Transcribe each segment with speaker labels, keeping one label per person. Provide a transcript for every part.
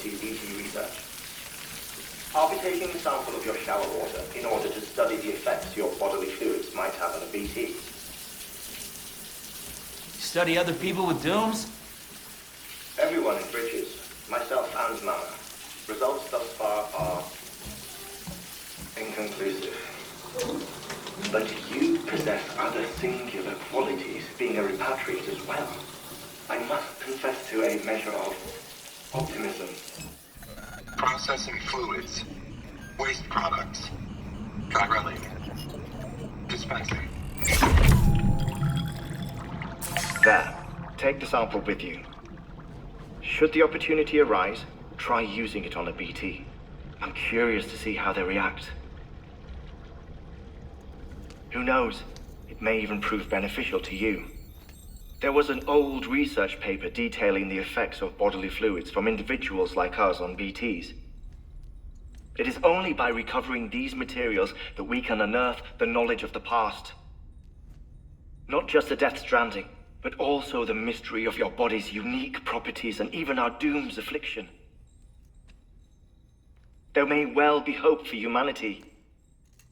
Speaker 1: high-quality BT research. I'll be taking a sample of your shower water in order to study the effects your bodily fluids might have on a BT.
Speaker 2: Study other people with dooms?
Speaker 1: Everyone in Bridges, myself and Mama. Results thus far are inconclusive. But you possess other singular qualities, being a repatriate as well. I must confess to a measure of optimism.
Speaker 3: Processing fluids, waste products, drilling, dispensing.
Speaker 1: There. Take the sample with you. Should the opportunity arise, try using it on a BT. I'm curious to see how they react. Who knows? It may even prove beneficial to you. There was an old research paper detailing the effects of bodily fluids from individuals like us on BTs. It is only by recovering these materials that we can unearth the knowledge of the past. Not just the Death Stranding, but also the mystery of your body's unique properties and even our doom's affliction. There may well be hope for humanity.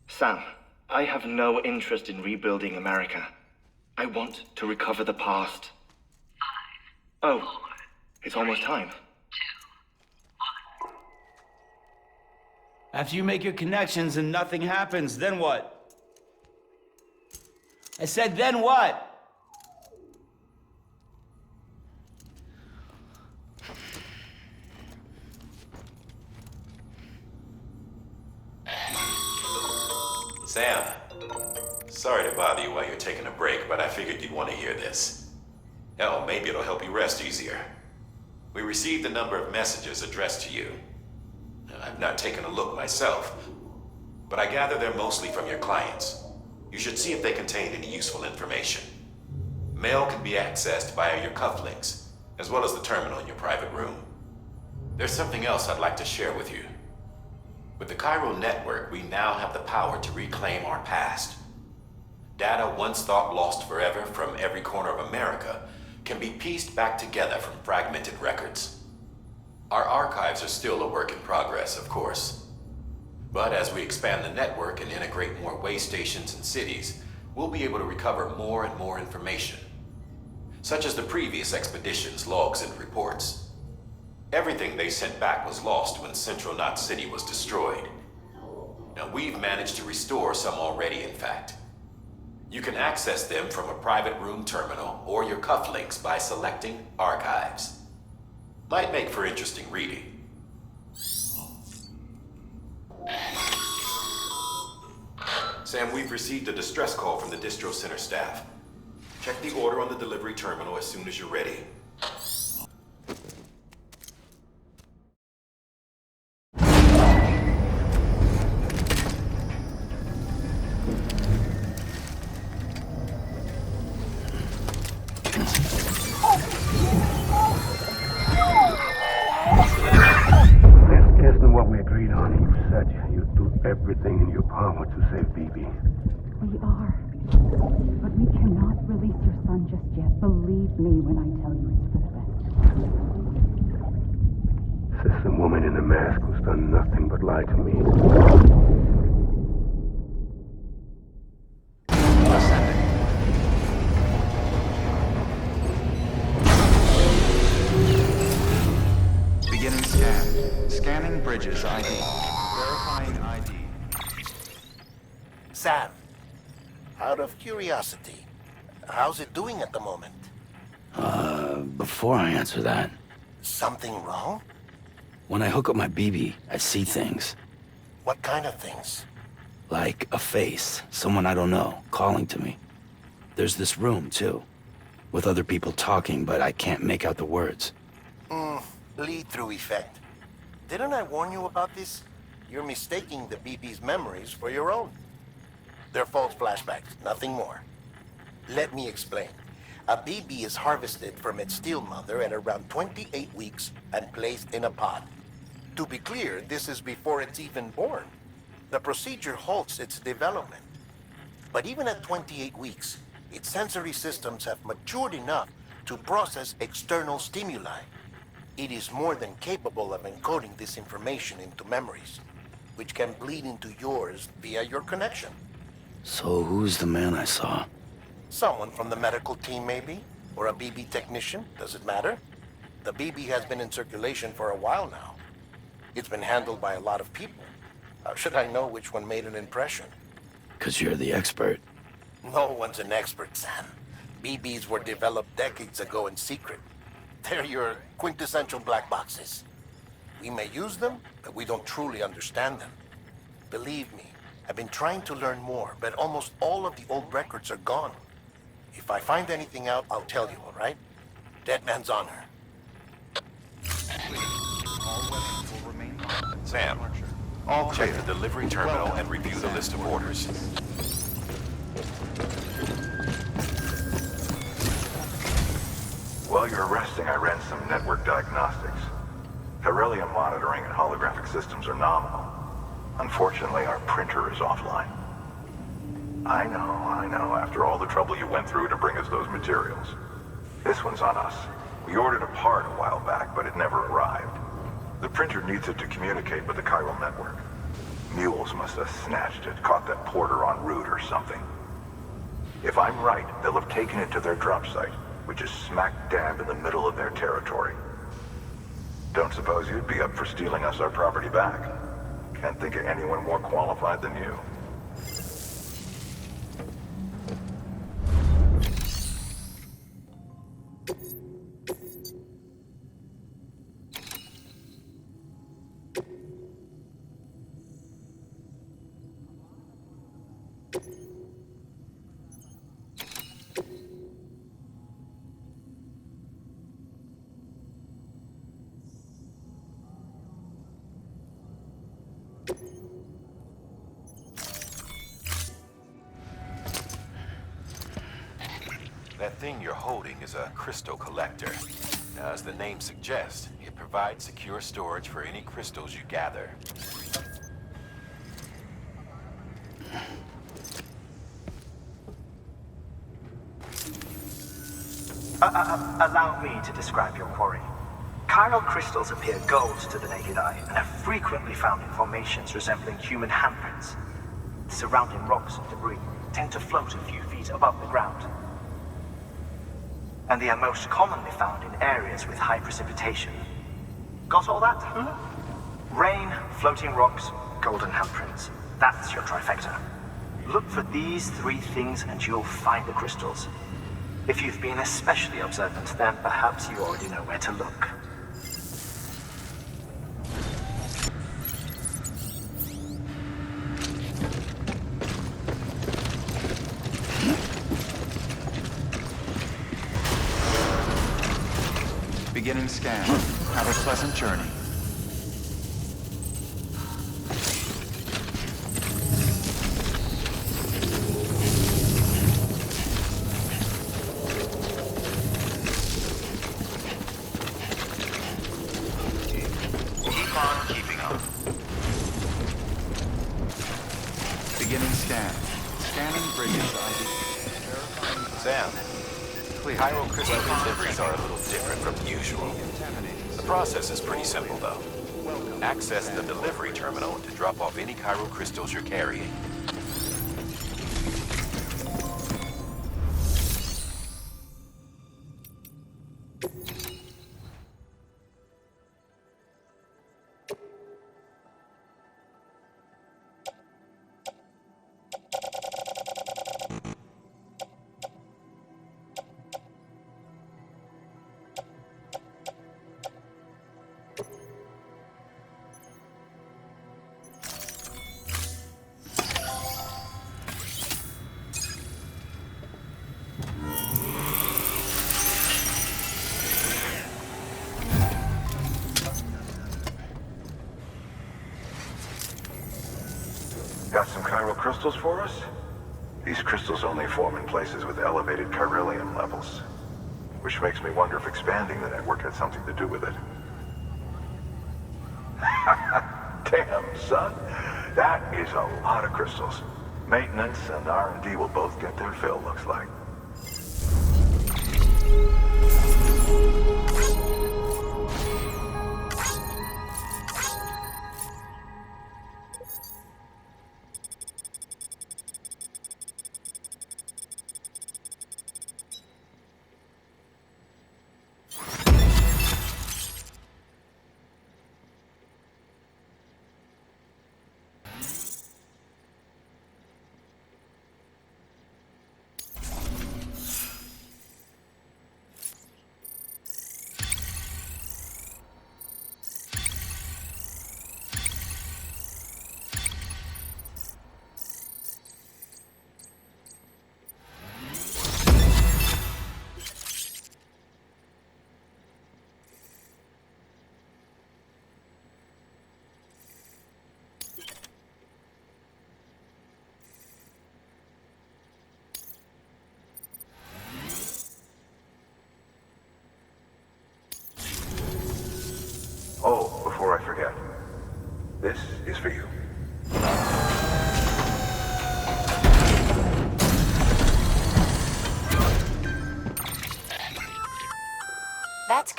Speaker 1: Sam, I have no interest in rebuilding America. I want to recover the past. 5, 4, it's almost time.
Speaker 2: 2, 1. After you make your connections and nothing happens, then what? I said, then what?
Speaker 4: Sam, sorry to bother you while you're taking a break, but I figured you'd want to hear this. Hell, maybe it'll help you rest easier. We received a number of messages addressed to you. I've not taken a look myself, but I gather they're mostly from your clients. You should see if they contain any useful information. Mail can be accessed via your cufflinks, as well as the terminal in your private room. There's something else I'd like to share with you. With the Chiral network, we now have the power to reclaim our past. Data once thought lost forever from every corner of America can be pieced back together from fragmented records. Our archives are still a work in progress, of course. But as we expand the network and integrate more way stations and cities, we'll be able to recover more and more information, such as the previous expedition's logs and reports. Everything they sent back was lost when Central Knot City was destroyed. Now we've managed to restore some already, in fact. You can access them from a private room terminal or your cufflinks by selecting Archives. Might make for interesting reading. Sam, we've received a distress call from the distro center staff. Check the order on the delivery terminal as soon as you're ready.
Speaker 5: Everything in your power to save BB.
Speaker 6: We are. But we cannot release your son just yet. Believe me when I tell you it's for the best.
Speaker 5: Says some woman in a mask who's done nothing but lie to me.
Speaker 7: Beginning scan. Scanning Bridges ID. Verifying ID.
Speaker 8: Sam, out of curiosity, how's it doing at the moment?
Speaker 9: Before I answer that,
Speaker 8: Something wrong?
Speaker 9: when I hook up my BB, I see things.
Speaker 8: What kind of things?
Speaker 9: Like a face, someone I don't know, calling to me. There's this room, too, with other people talking, but I can't make out the words.
Speaker 8: Lead-through effect. Didn't I warn you about this? You're mistaking the BB's memories for your own. They're false flashbacks, nothing more. Let me explain. A BB is harvested from its steel mother at around 28 weeks and placed in a pod. To be clear, this is before it's even born. The procedure halts its development. But even at 28 weeks, its sensory systems have matured enough to process external stimuli. It is more than capable of encoding this information into memories, which can bleed into yours via your connection.
Speaker 9: So who's the man I saw?
Speaker 8: Someone from the medical team, maybe? Or a BB technician? Does it matter? The BB has been in circulation for a while now. It's been handled by a lot of people. How should I know which one made an impression?
Speaker 9: 'Cause you're the expert.
Speaker 8: No one's an expert, Sam. BBs were developed decades ago in secret. They're your quintessential black boxes. We may use them, but we don't truly understand them. Believe me, I've been trying to learn more, but almost all of the old records are gone. If I find anything out, I'll tell you, all right? Dead man's honor.
Speaker 7: All weapons will remain armed.
Speaker 4: Sam, check the delivery terminal and review the list of orders.
Speaker 10: While you're resting, I ran some network diagnostics. Beryllium monitoring and holographic systems are nominal. Unfortunately, our printer is offline. I know, after all the trouble you went through to bring us those materials. This one's on us. We ordered a part a while back, but it never arrived. The printer needs it to communicate with the chiral network. Mules must have snatched it, caught that porter en route or something. If I'm right, they'll have taken it to their drop site, which is smack dab in the middle of their territory. Don't suppose you'd be up for stealing us our property back? Can't think of anyone more qualified than you.
Speaker 4: That thing you're holding is a crystal collector. Now, as the name suggests, it provides secure storage for any crystals you gather.
Speaker 11: Allow me to describe your quarry. Chiral crystals appear gold to the naked eye and are frequently found in formations resembling human handprints. Surrounding rocks and debris tend to float a few feet above the ground. And they are most commonly found in areas with high precipitation. Got all that? Rain, floating rocks, golden handprints. That's your trifecta. Look for these three things and you'll find the crystals. If you've been especially observant, then perhaps you already know where to look.
Speaker 7: Beginning scan. Have a pleasant journey.
Speaker 4: Keep on keeping up.
Speaker 7: Beginning scan. Scanning bridges ID.
Speaker 4: Sam, chiral crystal deliveries are a little different from usual. The process is pretty simple, though. Access the delivery terminal to drop off any chiral crystals you're carrying.
Speaker 10: Got some chiral crystals for us? These crystals only form in places with elevated chiralium levels. Which makes me wonder if expanding the network had something to do with it. Damn, son. That is a lot of crystals. Maintenance and R&D will both get their fill, looks like.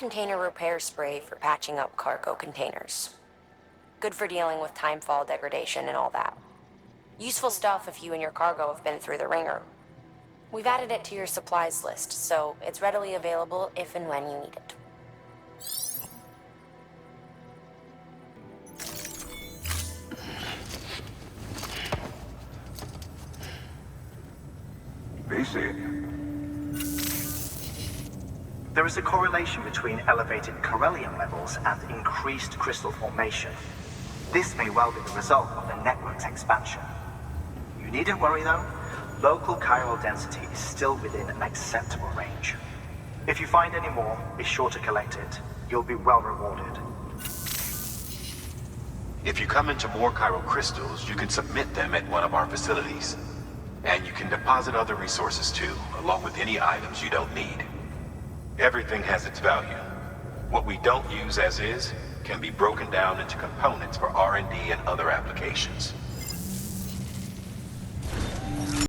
Speaker 12: container repair spray for patching up cargo containers. Good for dealing with timefall degradation and all that. Useful stuff if you and your cargo have been through the ringer. We've added it to your supplies list, so it's readily available if and when you need it.
Speaker 10: BC.
Speaker 11: There is a correlation between elevated Corellium levels and increased crystal formation. This may well be the result of the network's expansion. You needn't worry though. Local chiral density is still within an acceptable range. If you find any more, be sure to collect it. You'll be well rewarded.
Speaker 4: If you come into more chiral crystals, you can submit them at one of our facilities. And you can deposit other resources too, along with any items you don't need. Everything has its value. What we don't use as is can be broken down into components for R&D and other applications.